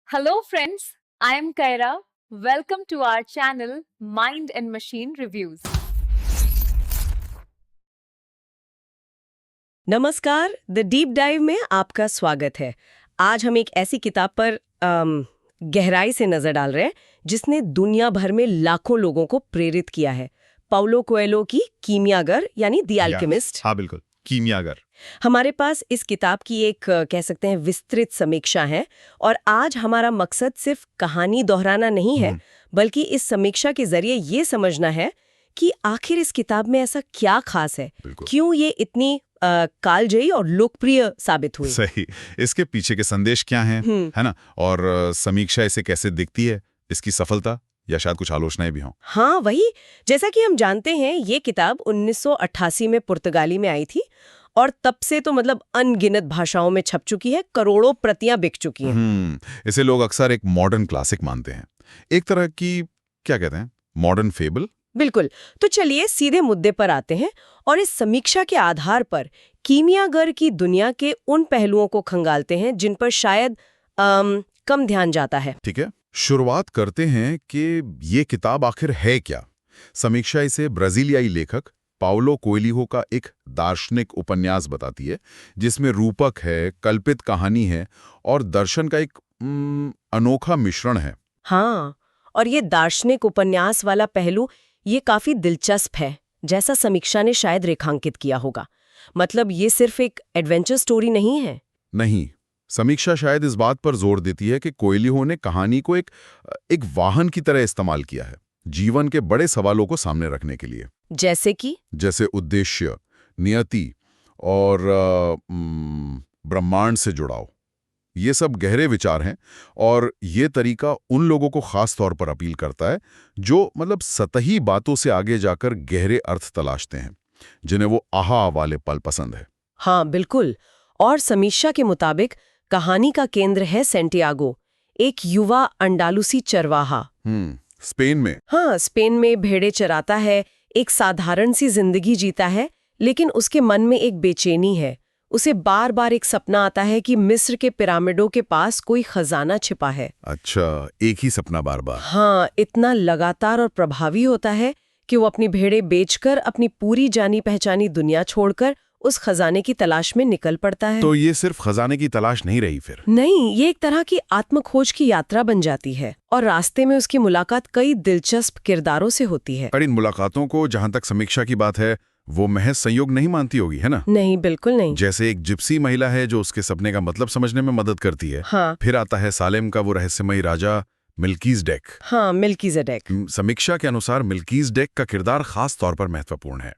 Hello, friends. I am Kaira. Welcome to our channel Mind and Machine Reviews. नमस्कार, the deep dive में आपका स्वागत है। आज हम एक ऐसी किताब पर गहराई से नजर डाल रहे हैं जिसने दुनिया भर में लाखों लोगों को प्रेरित किया है। पाउलो कोएल्हो की कीमियागर यानी द अल्केमिस्ट। हाँ बिल्कुल, कीमियागर। हमारे पास इस किताब की एक कह सकते हैं विस्तृत समीक्षा है और आज हमारा मकसद सिर्फ कहानी दोहराना नहीं है बल्कि इस समीक्षा के जरिए ये समझना है कि आखिर इस किताब में ऐसा क्या खास है, क्यों ये इतनी कालजयी और लोकप्रिय साबित हुई। सही, इसके पीछे के संदेश क्या हैं, है ना? और समीक्षा इसे कैसे दिखती है, इसकी सफलता या शायद कुछ आलोचनाएं भी हों। हाँ वही, जैसा कि हम जानते हैं ये किताब 1988 में पुर्तगाली में आई थी और तब से तो मतलब अनगिनत भाषाओं में छप चुकी है, करोड़ों प्रतियां बिक चुकी हैं। इसे लोग अक्सर एक मॉडर्न क्लासिक मानते हैं, एक तरह की क्या कहते हैं, मॉडर्न फेबल। बिल्कुल। तो चलिए सीधे मुद्दे पर आते हैं और इस समीक्षा के आधार पर कीमियागर की दुनिया के उन पहलुओं को खंगालते हैं जिन पर शायद कम ध्यान जाता है। ठीक है, शुरुआत करते हैं कि ये किताब आखिर है क्या। समीक्षा इसे ब्राजीलियाई लेखक पाउलो कोएल्हो का एक दार्शनिक उपन्यास बताती है, जिसमें रूपक है, कल्पित कहानी है और दर्शन का एक अनोखा मिश्रण है। हाँ, और ये दार्शनिक उपन्यास वाला पहलू ये काफी दिलचस्प है, जैसा समीक्षा ने शायद रेखांकित किया होगा। मतलब ये सिर्फ एक एडवेंचर स्टोरी नहीं है। नहीं, समीक्षा शायद इस बात पर जोर देती है कि कोएल्हो ने कहानी को एक वाहन की तरह इस्तेमाल किया है, जीवन के बड़े सवालों को सामने रखने के लिए। जैसे उद्देश्य, नियति और ब्रह्मांड से जुड़ाव। ये सब गहरे विचार हैं और ये तरीका उन लोगों को खास तौर पर अपील करता है जो मतलब सतही बातों से आगे जाकर गहरे अर्थ तलाशते हैं, जिन्हें वो आहा वाले पल पसंद है। हाँ बिल्कुल। और समीक्षा के मुताबिक कहानी का केंद्र है सैंटियागो, एक युवा अंडालुसी चरवाहा। स्पेन में। हाँ, स्पेन में भेड़ें चराता है, एक साधारण सी जिंदगी जीता है, लेकिन उसके मन में एक बेचैनी है। उसे बार बार एक सपना आता है कि मिस्र के पिरामिडों के पास कोई खजाना छिपा है। अच्छा, एक ही सपना बार बार। हाँ, इतना लगातार और प्रभावी होता है कि वो अपनी भेड़ें बेचकर अपनी पूरी जानी पहचानी दुनिया छोड़कर उस खजाने की तलाश में निकल पड़ता है। तो ये सिर्फ खजाने की तलाश नहीं रही फिर? नहीं, ये एक तरह की आत्मखोज की यात्रा बन जाती है और रास्ते में उसकी मुलाकात कई दिलचस्प किरदारों से होती है। पर इन मुलाकातों को जहां तक समीक्षा की बात है, वो महज संयोग नहीं मानती होगी, है ना? नहीं, बिल्कुल नहीं। जैसे एक जिप्सी महिला है जो उसके सपने का मतलब समझने में मदद करती है। हाँ। फिर आता है सालेम का वो रहस्यमयी राजा मिल्कीज़ेडेक। हाँ, मिल्कीज़ेडेक। समीक्षा के अनुसार मिल्कीज़ेडेक का किरदार खास तौर पर महत्वपूर्ण है,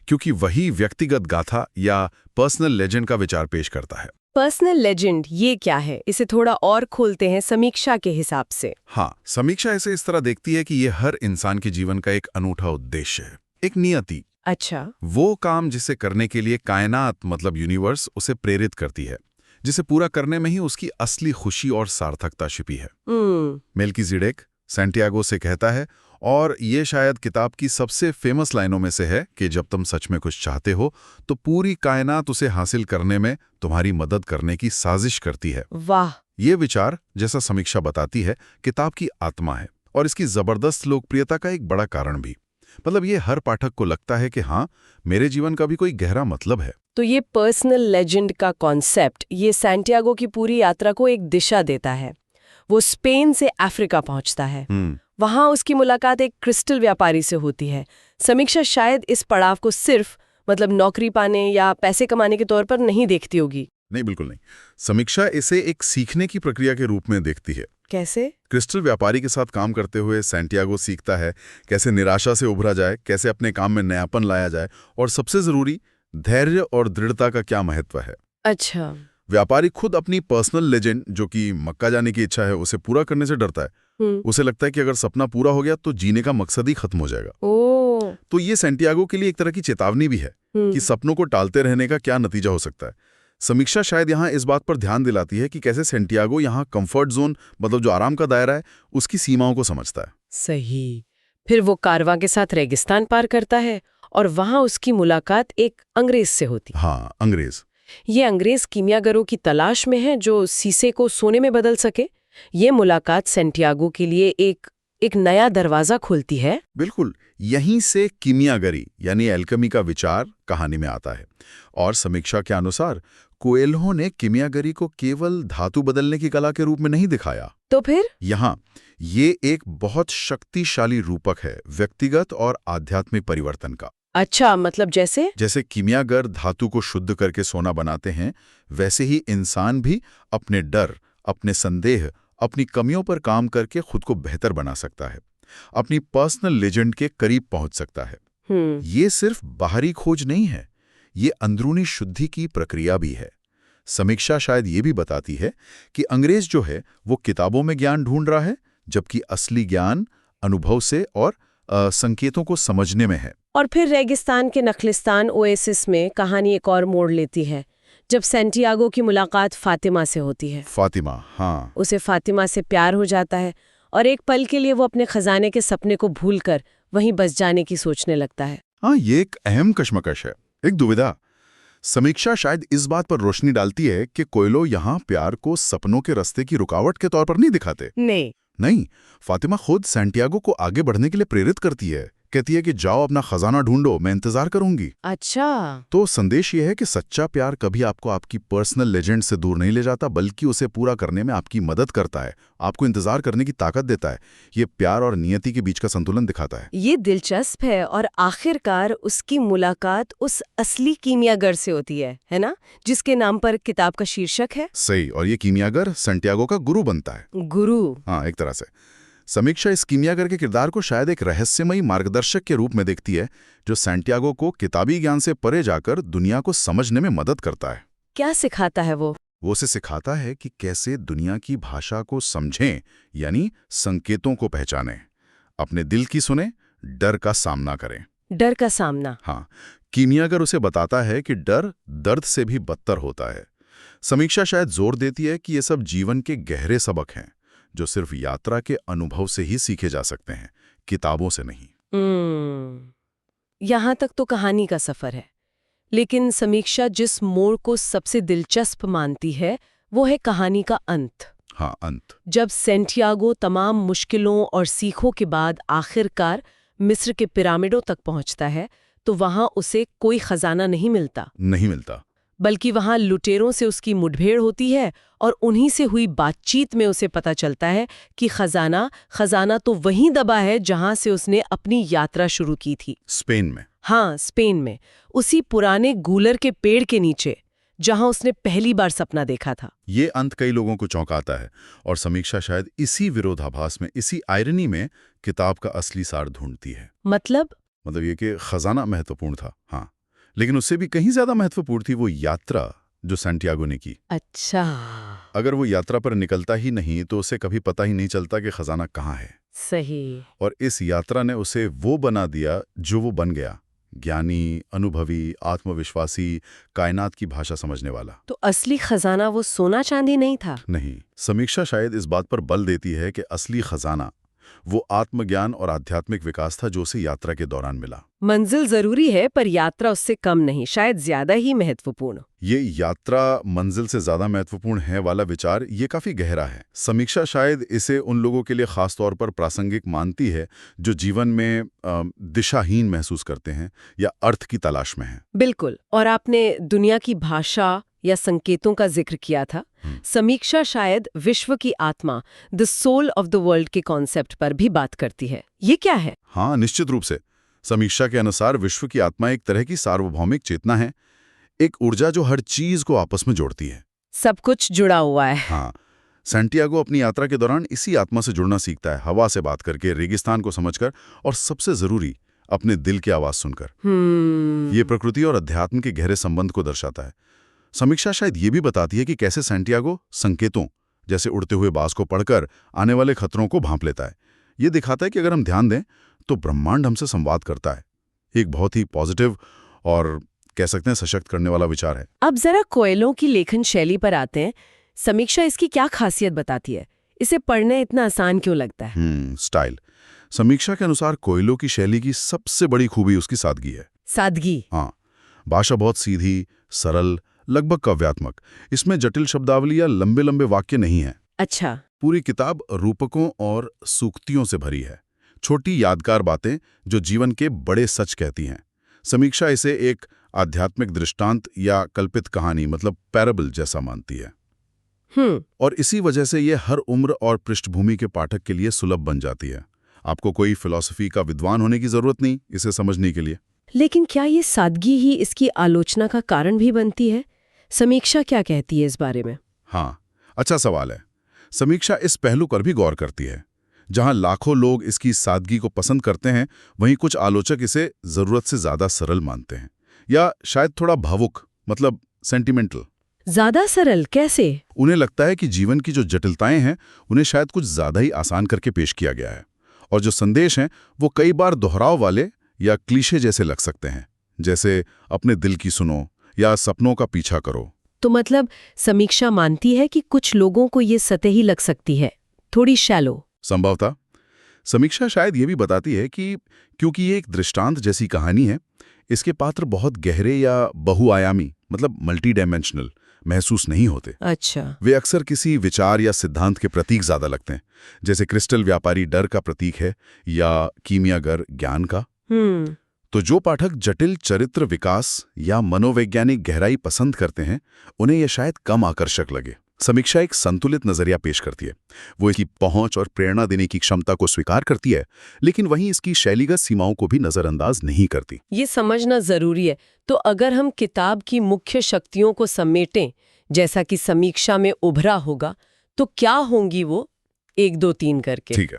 क्योंकि वही व्यक्तिगत गाथा या पर्सनल लेजेंड का विचार पेश करता है। पर्सनल लेजेंड ये क्या है, इसे थोड़ा और खोलते हैं समीक्षा के हिसाब से। हाँ, समीक्षा इसे इस तरह देखती है कि ये हर इंसान के जीवन का एक अनूठा उद्देश्य है, एक नियति। अच्छा। वो काम जिसे करने के लिए कायनात मतलब यूनिवर्स उसे प्रेरित करती है, जिसे पूरा करने में ही उसकी असली खुशी और सार्थकता छिपी है। मिल्कीज़ेडेक सैंटियागो से कहता है, और ये शायद किताब की सबसे फेमस लाइनों में से है कि जब तुम सच में कुछ चाहते हो तो पूरी कायनात उसे हासिल करने में तुम्हारी मदद करने की साजिश करती है। वाह। ये विचार, जैसा समीक्षा बताती है, किताब की आत्मा है और इसकी जबरदस्त लोकप्रियता का एक बड़ा कारण भी। मतलब ये हर पाठक को लगता है कि हाँ, मेरे जीवन का भी कोई गहरा मतलब है। तो ये पर्सनल लेजेंड का कॉन्सेप्ट ये सैंटियागो की पूरी यात्रा को एक दिशा देता है। वो स्पेन से अफ्रीका पहुंचता है। वहां उसकी मुलाकात एक क्रिस्टल व्यापारी से होती है। समीक्षा शायद इस पड़ाव को सिर्फ मतलब नौकरी पाने या पैसे कमाने के तौर पर नहीं देखती होगी। नहीं, बिल्कुल नहीं। समीक्षा इसे एक सीखने की प्रक्रिया के रूप में देखती है। कैसे? क्रिस्टल व्यापारी के साथ काम करते हुए सैंटियागो सीखता है कैसे निराशा से उभरा जाए, कैसे अपने काम में नयापन लाया जाए और सबसे जरूरी धैर्य और दृढ़ता का क्या महत्व है। अच्छा। व्यापारी खुद अपनी पर्सनल लेजेंड, जो कि मक्का जाने की इच्छा है, उसे पूरा करने से डरता है। उसे लगता है कि अगर सपना पूरा हो गया तो जीने का मकसद ही खत्म हो जाएगा। तो ये सैंटियागो के लिए एक तरह की चेतावनी भी है कि सपनों को टालते रहने का क्या नतीजा हो सकता है। समीक्षा शायद यहाँ इस बात पर ध्यान दिलाती है कि कैसे सैंटियागो यहाँ कंफर्ट जोन मतलब जो आराम का दायरा है उसकी सीमाओं को समझता है। सही। फिर वो कारवां के साथ रेगिस्तान पार करता है और वहां उसकी मुलाकात एक अंग्रेज से होती। हाँ, अंग्रेज। ये अंग्रेज कीमियागरों की तलाश में है जो सीसे को सोने में बदल सके, ये मुलाकात सैंटियागो के लिए एक नया दरवाजा खोलती है। बिल्कुल, यहीं से कीमियागरी यानी एल्केमी का विचार कहानी में आता है। और समीक्षा के अनुसार कोएल्हो ने कीमियागरी को केवल धातु बदलने की कला के रूप में नहीं दिखाया। तो फिर यहाँ ये एक बहुत शक्तिशाली रूपक है व्यक्तिगत और आध्यात्मिक परिवर्तन का। अच्छा, मतलब जैसे कीमियागर धातु को शुद्ध करके सोना बनाते हैं, वैसे ही इंसान भी अपने डर, अपने संदेह, अपनी कमियों पर काम करके खुद को बेहतर बना सकता है, अपनी पर्सनल लेजेंड के करीब पहुंच सकता है। ये सिर्फ बाहरी खोज नहीं है, ये अंदरूनी शुद्धि की प्रक्रिया भी है। समीक्षा शायद ये भी बताती है कि अंग्रेज जो है वो किताबों में ज्ञान ढूंढ रहा है, जबकि असली ज्ञान अनुभव से और संकेतों को समझने में है। और फिर रेगिस्तान के नखलिस्तान ओएसिस में कहानी एक और मोड़ लेती है, जब सैंटियागो की मुलाकात फातिमा से होती है। फातिमा, हाँ। उसे फातिमा से प्यार हो जाता है और एक पल के लिए वो अपने खजाने के सपने को भूलकर वहीं बस जाने की सोचने लगता है। हाँ, ये एक अहम कश्मकश है, एक दुविधा। समीक्षा शायद इस बात पर रोशनी डालती है कि कोएल्हो यहाँ प्यार को सपनों के रास्ते की रुकावट के तौर पर नहीं दिखाते। नहीं, फातिमा खुद सैंटियागो को आगे बढ़ने के लिए प्रेरित करती है, कहती है कि जाओ अपना खजाना ढूंढो, मैं इंतजार करूंगी। अच्छा, तो संदेश ये है कि सच्चा प्यार कभी आपको आपकी पर्सनल लेजेंड से दूर नहीं ले जाता, बल्कि उसे पूरा करने में आपकी मदद करता है, आपको इंतजार करने की ताकत देता है। ये प्यार और नियति के बीच का संतुलन दिखाता है। ये दिलचस्प है। और आखिरकार उसकी मुलाकात उस असली कीमियागर से होती है ना, जिसके नाम पर किताब का शीर्षक है। सही, और ये कीमियागर सैंटियागो का गुरु बनता है। गुरु, हाँ, एक तरह से। समीक्षा इस कीमियागर के किरदार को शायद एक रहस्यमयी मार्गदर्शक के रूप में देखती है, जो सैंटियागो को किताबी ज्ञान से परे जाकर दुनिया को समझने में मदद करता है। क्या सिखाता है वो? वो उसे सिखाता है कि कैसे दुनिया की भाषा को समझें, यानी संकेतों को पहचानें, अपने दिल की सुने, डर का सामना करें। डर का सामना? हाँ, कीमियागर उसे बताता है कि डर दर्द से भी बदतर होता है। समीक्षा शायद जोर देती है कि ये सब जीवन के गहरे सबक हैं, जो सिर्फ यात्रा के अनुभव से ही सीखे जा सकते हैं, किताबों से नहीं। यहाँ तक तो कहानी का सफर है, लेकिन समीक्षा जिस मोड़ को सबसे दिलचस्प मानती है वो है कहानी का अंत। हाँ, अंत। जब सैंटियागो तमाम मुश्किलों और सीखों के बाद आखिरकार मिस्र के पिरामिडों तक पहुंचता है, तो वहां उसे कोई खजाना नहीं मिलता, बल्कि वहां लुटेरों से उसकी मुठभेड़ होती है और उन्हीं से हुई बातचीत में उसे पता चलता है कि खजाना तो वहीं दबा है जहां से उसने अपनी यात्रा शुरू की थी। स्पेन में? हाँ, स्पेन में, उसी पुराने गूलर के पेड़ के नीचे, जहां उसने पहली बार सपना देखा था। ये अंत कई लोगों को चौंकाता है, और समीक्षा शायद इसी विरोधाभास में, इसी आयरनी में किताब का असली सार ढूंढती है। मतलब ये कि खजाना महत्वपूर्ण था, हाँ, लेकिन उससे भी कहीं ज्यादा महत्वपूर्ण थी वो यात्रा जो सैंटियागो ने की। अच्छा। अगर वो यात्रा पर निकलता ही नहीं तो उसे कभी पता ही नहीं चलता कि खजाना कहाँ है। सही। और इस यात्रा ने उसे वो बना दिया जो वो बन गया, ज्ञानी, अनुभवी, आत्मविश्वासी, कायनात की भाषा समझने वाला। तो असली खजाना वो सोना चांदी नहीं था? नहीं, समीक्षा शायद इस बात पर बल देती है कि असली खजाना वो आत्मज्ञान और आध्यात्मिक विकास था जो उसे यात्रा के दौरान मिला। मंजिल जरूरी है, पर यात्रा उससे कम नहीं, शायद ज्यादा ही महत्वपूर्ण। ये यात्रा मंजिल से ज्यादा महत्वपूर्ण है वाला विचार ये काफी गहरा है। समीक्षा शायद इसे उन लोगों के लिए खास तौर पर प्रासंगिक मानती है जो जीवन में दिशाहीन महसूस करते हैं या अर्थ की तलाश में हैं। बिल्कुल। और आपने दुनिया की भाषा या संकेतों का जिक्र किया था। समीक्षा शायद विश्व की आत्मा, the soul of the world के कॉन्सेप्ट पर भी बात करती है। ये क्या है? हाँ, निश्चित रूप से। समीक्षा के अनुसार विश्व की आत्मा एक तरह की सार्वभौमिक चेतना है, एक ऊर्जा जो हर चीज को आपस में जोड़ती है। सब कुछ जुड़ा हुआ है। हाँ, सैंटियागो अपनी यात्रा के दौरान इसी आत्मा से जुड़ना सीखता है, हवा से बात करके, रेगिस्तान को समझकर, और सबसे जरूरी अपने दिल की आवाज सुनकर। ये प्रकृति और अध्यात्म के गहरे संबंध को दर्शाता है। समीक्षा शायद ये भी बताती है कि कैसे सैंटियागो संकेतों जैसे उड़ते हुए बाज को पढ़कर आने वाले खतरों को भांप लेता है। ये दिखाता है कि अगर हम ध्यान दें तो ब्रह्मांड हमसे संवाद करता है। एक बहुत ही पॉजिटिव और कह सकते हैं सशक्त करने वाला विचार है। अब जरा कोएल्हो की लेखन शैली पर आते हैं। समीक्षा इसकी क्या खासियत बताती है? इसे पढ़ना इतना आसान क्यों लगता है? स्टाइल। समीक्षा के अनुसार कोएल्हो की शैली की सबसे बड़ी खूबी उसकी सादगी है। सादगी? हाँ, भाषा बहुत सीधी, सरल, लगभग काव्यात्मक। इसमें जटिल शब्दावली या लंबे लंबे वाक्य नहीं है। अच्छा। पूरी किताब रूपकों और सूक्तियों से भरी है, छोटी यादगार बातें जो जीवन के बड़े सच कहती हैं। समीक्षा इसे एक आध्यात्मिक दृष्टांत या कल्पित कहानी मतलब पैराबल जैसा मानती है। और इसी वजह से ये हर उम्र और पृष्ठभूमि के पाठक के लिए सुलभ बन जाती है। आपको कोई फिलॉसफी का विद्वान होने की जरूरत नहीं इसे समझने के लिए। लेकिन क्या ये सादगी ही इसकी आलोचना का कारण भी बनती है? समीक्षा क्या कहती है इस बारे में? हाँ, अच्छा सवाल है। समीक्षा इस पहलू पर भी गौर करती है। जहां लाखों लोग इसकी सादगी को पसंद करते हैं, वहीं कुछ आलोचक इसे जरूरत से ज्यादा सरल मानते हैं, या शायद थोड़ा भावुक मतलब सेंटिमेंटल। ज्यादा सरल कैसे? उन्हें लगता है कि जीवन की जो जटिलताएं हैं उन्हें शायद कुछ ज्यादा ही आसान करके पेश किया गया है, और जो संदेश हैं वो कई बार दोहराव वाले या क्लीशे जैसे लग सकते हैं, जैसे अपने दिल की सुनो या सपनों का पीछा करो। तो मतलब समीक्षा मानती है कि कुछ लोगों को ये सतही लग सकती है, थोड़ी शैलो। संभवतः समीक्षा शायद ये भी बताती है कि क्योंकि ये एक दृष्टांत जैसी कहानी है, इसके पात्र बहुत गहरे या बहुआयामी मतलब मल्टी डायमेंशनल महसूस नहीं होते। अच्छा। वे अक्सर किसी विचार या सिद्धांत के प्रतीक ज्यादा लगते हैं, जैसे क्रिस्टल व्यापारी डर का प्रतीक है या कीमियागर ज्ञान का। तो जो पाठक जटिल चरित्र विकास या मनोवैज्ञानिक गहराई पसंद करते हैं, उन्हें यह शायद कम आकर्षक लगे। समीक्षा एक संतुलित नजरिया पेश करती है। वो इसकी पहुंच और प्रेरणा देने की क्षमता को स्वीकार करती है, लेकिन वहीं इसकी शैलीगत सीमाओं को भी नजरअंदाज नहीं करती। ये समझना जरूरी है। तो अगर हम किताब की मुख्य शक्तियों को समेटें, जैसा कि समीक्षा में उभरा होगा, तो क्या होंगी वो? 1, 2, 3 करके। ठीक है।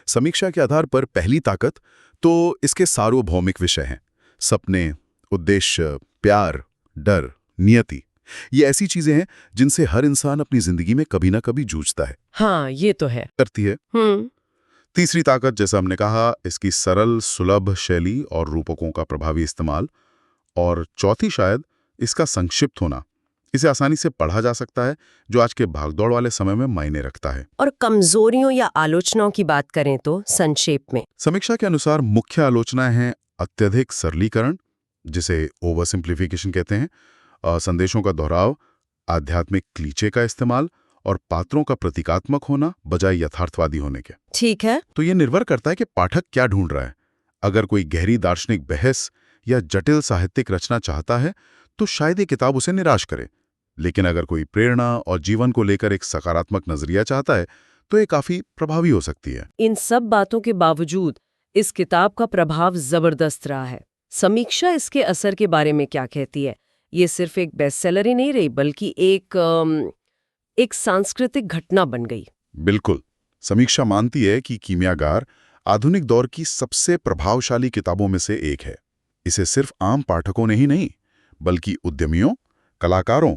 समीक्षा के आधार पर पहली ताकत तो इसके सार्वभौमिक विषय हैं। सपने, उद्देश्य, प्यार, डर, नियति। ये ऐसी चीजें हैं जिनसे हर इंसान अपनी जिंदगी में कभी ना कभी जूझता है। हाँ, ये तो है। करती है। तीसरी ताकत, जैसा हमने कहा, इसकी सरल सुलभ शैली और रूपकों का प्रभावी इस्तेमाल। और चौथी शायद इसका संक्षिप्त होना। इसे आसानी से पढ़ा जा सकता है, जो आज के भागदौड़ वाले समय में मायने रखता है। और कमजोरियों या आलोचनाओं की बात करें तो संक्षेप में समीक्षा के अनुसार मुख्य आलोचनाएं हैं अत्यधिक सरलीकरण, जिसे ओवर सिंप्लीफिकेशन कहते हैं, संदेशों का दोहराव, आध्यात्मिक क्लीचे का इस्तेमाल और पात्रों का प्रतीकात्मक होना बजाय यथार्थवादी होने के। ठीक है। तो ये निर्भर करता है कि पाठक क्या ढूंढ रहा है। अगर कोई गहरी दार्शनिक बहस या जटिल साहित्यिक रचना चाहता है तो शायद ये किताब उसे निराश करे, लेकिन अगर कोई प्रेरणा और जीवन को लेकर एक सकारात्मक नजरिया चाहता है तो ये काफी प्रभावी हो सकती है। इन सब बातों के बावजूद इस किताब का प्रभाव जबरदस्त रहा है। समीक्षा इसके असर के बारे में क्या कहती है? ये सिर्फ एक बेस्टसेलर ही नहीं रही, बल्कि एक सांस्कृतिक घटना बन गई। बिल्कुल। समीक्षा मानती है कि कीमियागार आधुनिक दौर की सबसे प्रभावशाली किताबों में से एक है। इसे सिर्फ आम पाठकों ने ही नहीं, बल्कि उद्यमियों, कलाकारों,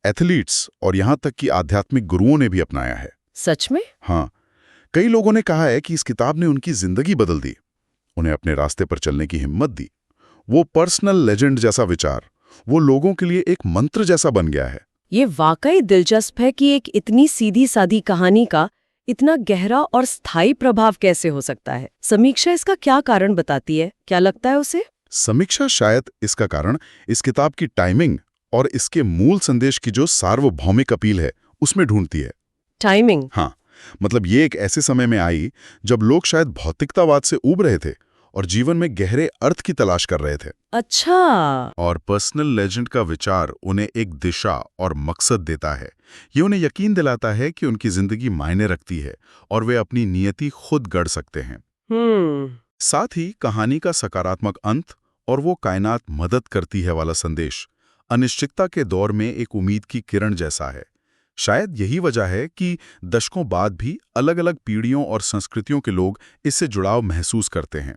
एथलीट्स और यहां तक कि आध्यात्मिक गुरुओं ने भी अपनाया है। सच में? हाँ, कई लोगों ने कहा है कि इस किताब ने उनकी जिंदगी बदल दी, उन्हें अपने रास्ते पर चलने की हिम्मत दी। वो पर्सनल लेजेंड जैसा विचार वो लोगों के लिए एक मंत्र जैसा बन गया है। ये वाकई दिलचस्प है कि एक इतनी सीधी सादी कहानी का इतना गहरा और स्थायी प्रभाव कैसे हो सकता है। समीक्षा इसका क्या कारण बताती है? क्या लगता है उसे? समीक्षा शायद इसका कारण इस किताब की टाइमिंग और इसके मूल संदेश की जो सार्वभौमिक अपील है उसमें ढूंढती है। टाइमिंग? हाँ, मतलब ये एक ऐसे समय में आई जब लोग शायद भौतिकतावाद से ऊब रहे थे और जीवन में गहरे अर्थ की तलाश कर रहे थे। अच्छा। और पर्सनल लेजेंड का विचार उन्हें एक दिशा और मकसद देता है। ये उन्हें यकीन दिलाता है कि उनकी जिंदगी मायने रखती है और वे अपनी नियति खुद गढ़ सकते हैं। साथ ही कहानी का सकारात्मक अंत और वो कायनात मदद करती है वाला संदेश अनिश्चितता के दौर में एक उम्मीद की किरण जैसा है। शायद यही वजह है कि दशकों बाद भी अलग अलग पीढ़ियों और संस्कृतियों के लोग इससे जुड़ाव महसूस करते हैं।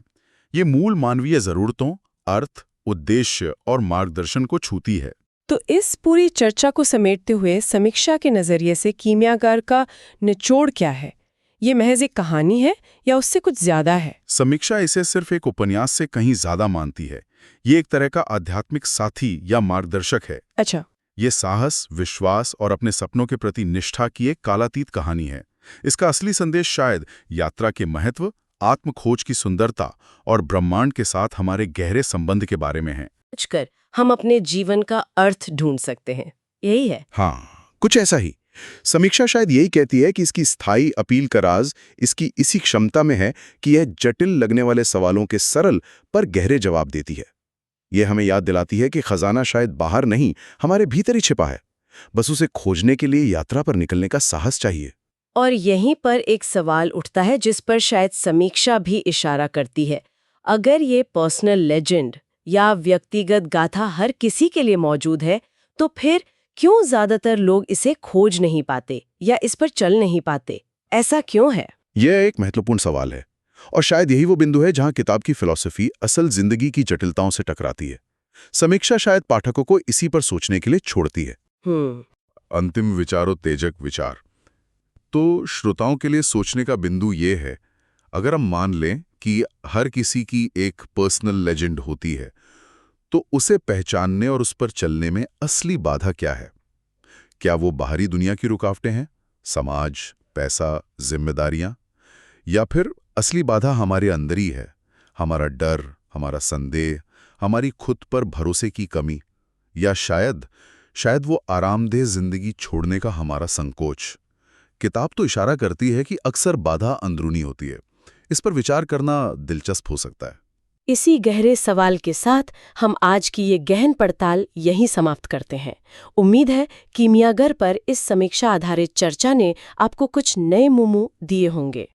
ये मूल मानवीय जरूरतों, अर्थ, उद्देश्य और मार्गदर्शन को छूती है। तो इस पूरी चर्चा को समेटते हुए समीक्षा के नजरिए से कीमियागार का निचोड़ क्या है? ये महज एक कहानी है या उससे कुछ ज्यादा है? समीक्षा इसे सिर्फ एक उपन्यास से कहीं ज्यादा मानती है। ये एक तरह का आध्यात्मिक साथी या मार्गदर्शक है। अच्छा। ये साहस, विश्वास और अपने सपनों के प्रति निष्ठा की एक कालातीत कहानी है। इसका असली संदेश शायद यात्रा के महत्व, आत्मखोज की सुंदरता और ब्रह्मांड के साथ हमारे गहरे संबंध के बारे में है। सोचकर हम अपने जीवन का अर्थ ढूंढ सकते हैं, यही है। हाँ, कुछ ऐसा ही। समीक्षा शायद यही कहती है कि इसकी स्थायी अपील का राज इसकी इसी क्षमता में है कि यह जटिल लगने वाले सवालों के सरल पर गहरे जवाब देती है। यह हमें याद दिलाती है कि खजाना शायद बाहर नहीं, हमारे भीतर ही छिपा है। बस उसे खोजने के लिए यात्रा पर निकलने का साहस चाहिए। और यहीं पर एक सवाल उठता है जिस पर शायद समीक्षा भी इशारा करती है। अगर ये पर्सनल लेजेंड या व्यक्तिगत गाथा हर किसी के लिए मौजूद है, तो फिर क्यों ज्यादातर लोग इसे खोज नहीं पाते या इस पर चल नहीं पाते? ऐसा क्यों है? यह एक महत्वपूर्ण सवाल है और शायद यही वो बिंदु है जहां किताब की फिलॉसफी असल जिंदगी की जटिलताओं से टकराती है। समीक्षा शायद पाठकों को इसी पर सोचने के लिए छोड़ती है। अंतिम विचारोत्तेजक विचार। तो श्रोताओं के लिए सोचने का बिंदु ये है, अगर हम मान लें कि हर किसी की एक पर्सनल लेजेंड होती है, तो उसे पहचानने और उस पर चलने में असली बाधा क्या है? क्या वो बाहरी दुनिया की रुकावटें हैं, समाज, पैसा, जिम्मेदारियां? या फिर असली बाधा हमारे अंदर ही है, हमारा डर, हमारा संदेह, हमारी खुद पर भरोसे की कमी, या शायद वो आरामदेह जिंदगी छोड़ने का हमारा संकोच? किताब तो इशारा करती है कि अक्सर बाधा अंदरूनी होती है। इस पर विचार करना दिलचस्प हो सकता है। इसी गहरे सवाल के साथ हम आज की ये गहन पड़ताल यहीं समाप्त करते हैं। उम्मीद है कि मियागर पर इस समीक्षा आधारित चर्चा ने आपको कुछ नए मुमु दिए होंगे।